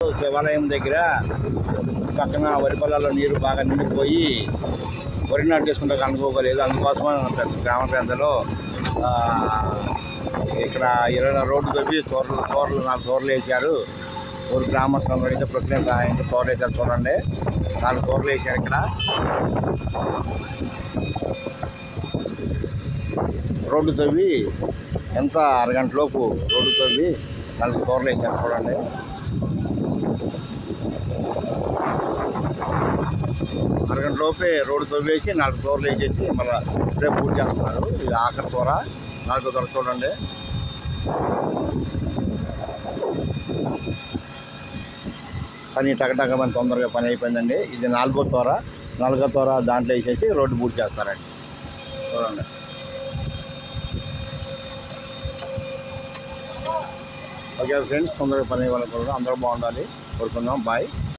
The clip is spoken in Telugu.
శివాలయం దగ్గర పక్కన వరి పొలాల్లో నీరు బాగా నిండిపోయి వరి నాటేసుకుంటే కనుక్కోలేదు. అందుకోసమే గ్రామ పెద్దలు ఇక్కడ 20 రోడ్డు తవ్వి తోరలు 4 తోరలు వేసారు. ఊరు గ్రామస్తులందరూ అయితే ప్రక్రియ సహాయంతో తోరలు వేసారు. చూడండి, 4 తోరలు వేసారు. ఇక్కడ రోడ్డు తవ్వి ఎంత అరగంటలోపు రోడ్డు తవ్వి 4 తోరలు వేసారు. చూడండి, అరగంటలోపే రోడ్డు తవ్వేసి 4 తోరలు వేసేసి మళ్ళీ ఇప్పుడే పూర్తి చేస్తున్నారు. ఇది ఆఖరి తోర, 4వ తోర. చూడండి, పని టకటకమని తొందరగా పని అయిపోయిందండి. ఇది 4వ తోర. 4వ తోర దాంట్లో వేసేసి రోడ్డు పూర్తి చేస్తారండి. చూడండి, ఓకే ఫ్రెండ్స్, తొందరగా పని ఇవ్వాలనుకుంటున్నాం. అందరూ బాగుండాలి కోరుకుందాం. బాయ్.